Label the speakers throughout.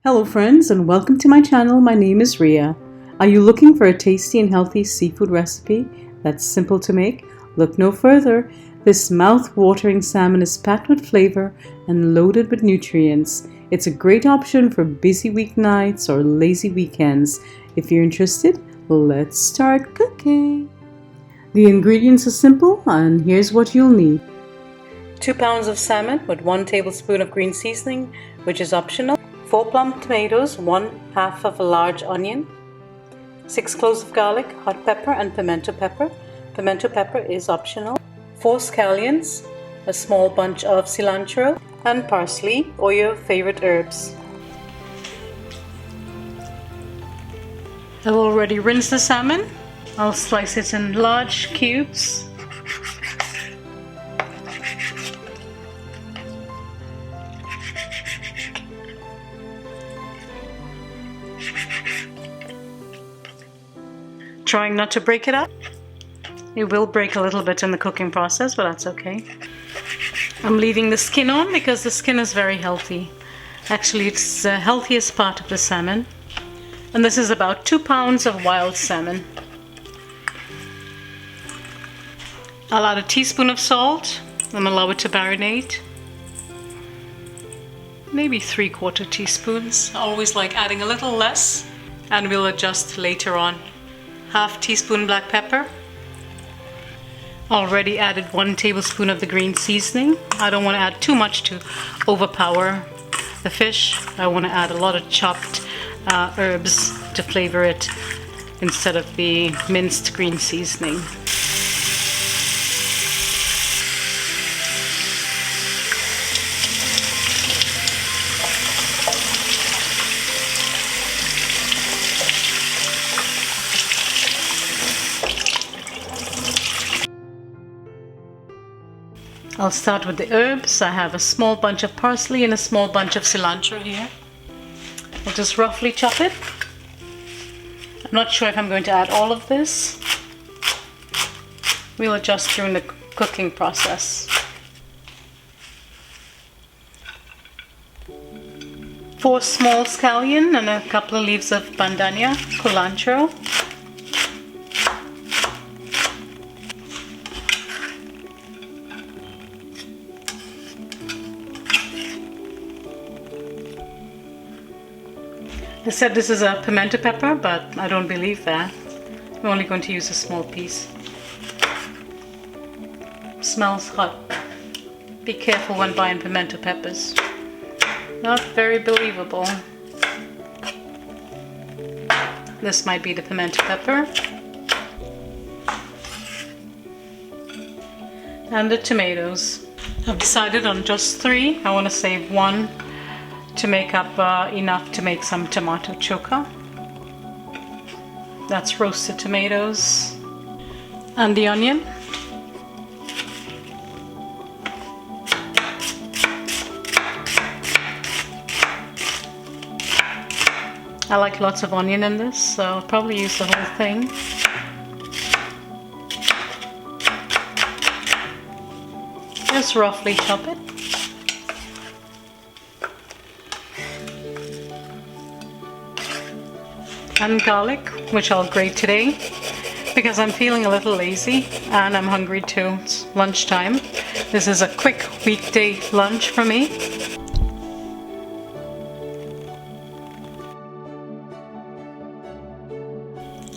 Speaker 1: Hello friends and welcome to my channel. My name is Ria. Are you looking for a tasty and healthy seafood recipe that's simple to make? Look no further. This mouth-watering salmon is packed with flavor and loaded with nutrients. It's a great option for busy weeknights or lazy weekends. If you're interested, let's start cooking. The ingredients are simple and here's what you'll need. 2 pounds of salmon with 1 tablespoon of green seasoning, which is optional. 4 plum tomatoes, 1/2 of a large onion, 6 cloves of garlic, hot pepper and pimento pepper. Pimento pepper is optional. 4 scallions, a small bunch of cilantro and parsley or your favorite herbs. I've already rinsed the salmon. I'll slice it in large cubes. Trying not to break it up. It will break a little bit in the cooking process, but that's okay. I'm leaving the skin on because the skin is very healthy. Actually, it's the healthiest part of the salmon. And this is about 2 pounds of wild salmon. I'll add a teaspoon of salt and allow it to marinate. Maybe 3/4 teaspoons. I always like adding a little less, and we'll adjust later on. 1/2 teaspoon black pepper. Already added 1 tablespoon of the green seasoning. I don't want to add too much to overpower the fish. I want to add a lot of chopped herbs to flavor it instead of the minced green seasoning. I'll start with the herbs. I have a small bunch of parsley and a small bunch of cilantro here. I'll just roughly chop it. I'm not sure if I'm going to add all of this. We'll adjust during the cooking process. 4 small scallion and a couple of leaves of bandania, culantro. I said this is a pimento pepper, but I don't believe that. I'm only going to use a small piece. Smells hot. Be careful when buying pimento peppers. Not very believable. This might be the pimento pepper. And the tomatoes. I've decided on just 3. I want to save 1 to make up enough to make some tomato choca. That's roasted tomatoes and the onion. I like lots of onion in this, so I'll probably use the whole thing. Just roughly chop it. And garlic, which I'll grate today because I'm feeling a little lazy and I'm hungry too. It's lunchtime. This is a quick weekday lunch for me.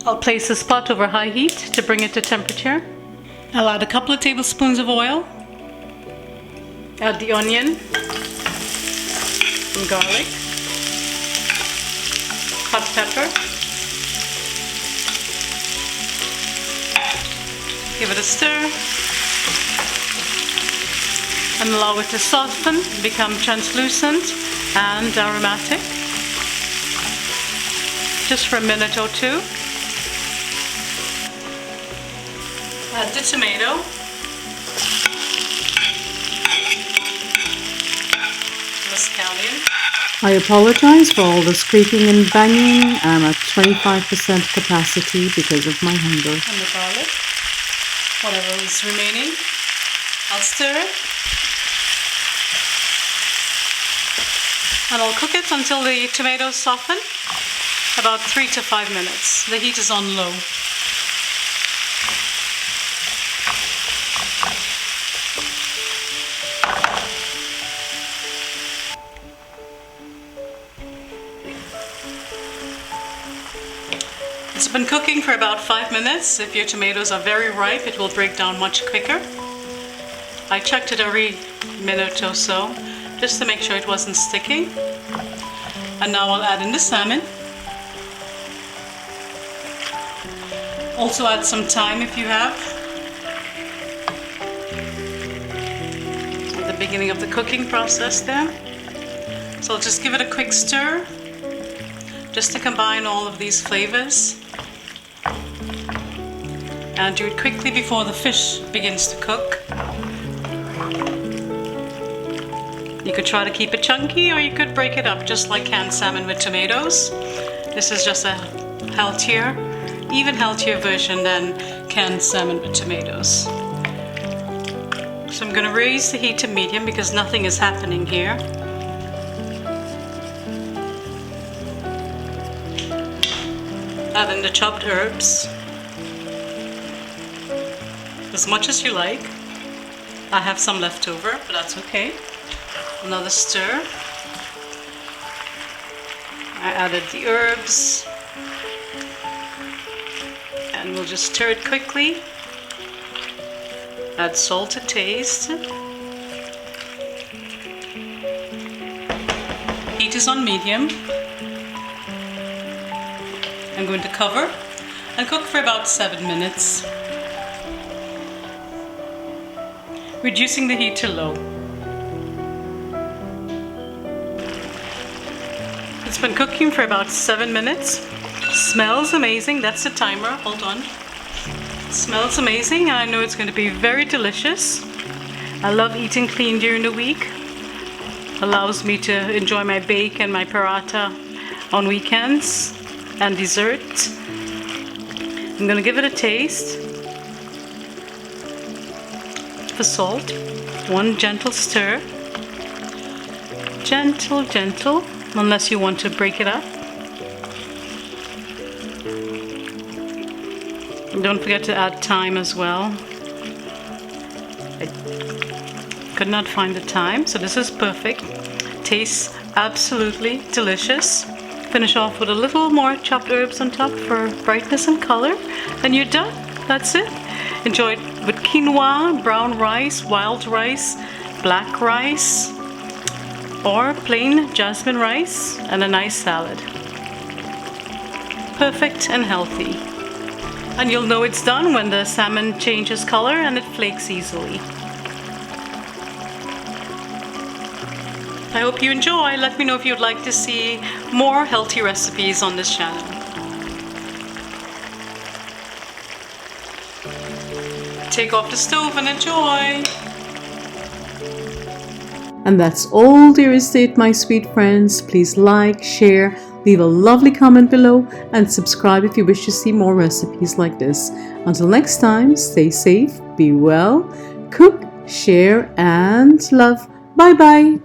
Speaker 1: I'll place this pot over high heat to bring it to temperature. I'll add a couple of tablespoons of oil. Add the onion and garlic, hot pepper. Give it a stir and allow it to soften, become translucent and aromatic. Just for a minute or 2. Add the tomato. The scallion. I apologize for all the scraping and banging. I'm at 25% capacity because of my hunger. And the garlic. Whatever is remaining, I'll stir it. And I'll cook it until the tomatoes soften, about 3 to 5 minutes. The heat is on low. It's been cooking for about 5 minutes. If your tomatoes are very ripe, it will break down much quicker. I checked it every minute or so, just to make sure it wasn't sticking. And now I'll add in the salmon. Also add some thyme if you have. At the beginning of the cooking process there. So I'll just give it a quick stir, just to combine all of these flavors. And do it quickly before the fish begins to cook. You could try to keep it chunky, or you could break it up just like canned salmon with tomatoes. This is just a healthier, even healthier version than canned salmon with tomatoes. So I'm going to raise the heat to medium because nothing is happening here. Add in the chopped herbs, as much as you like. I have some left over, but that's okay. Another stir. I added the herbs, and we'll just stir it quickly. Add salt to taste. Heat is on medium. I'm going to cover and cook for about 7 minutes, reducing the heat to low. It's been cooking for about 7 minutes. Smells amazing. That's the timer. Hold on. Smells amazing. I know it's going to be very delicious. I love eating clean during the week. Allows me to enjoy my bake and my paratha on weekends and dessert. I'm going to give it a taste. For salt, 1 gentle stir. Gentle, gentle, unless you want to break it up. And don't forget to add thyme as well. I could not find the thyme, so this is perfect. Tastes absolutely delicious. Finish off with a little more chopped herbs on top for brightness and color, and you're done. That's it. Enjoy it with quinoa, brown rice, wild rice, black rice, or plain jasmine rice and a nice salad. Perfect and healthy. And you'll know it's done when the salmon changes color and it flakes easily. I hope you enjoy. Let me know if you'd like to see more healthy recipes on this channel. Take off the stove and enjoy. And that's all there is to it, my sweet friends. Please like, share, leave a lovely comment below, and subscribe if you wish to see more recipes like this. Until next time, stay safe, be well, cook, share, and love. Bye bye.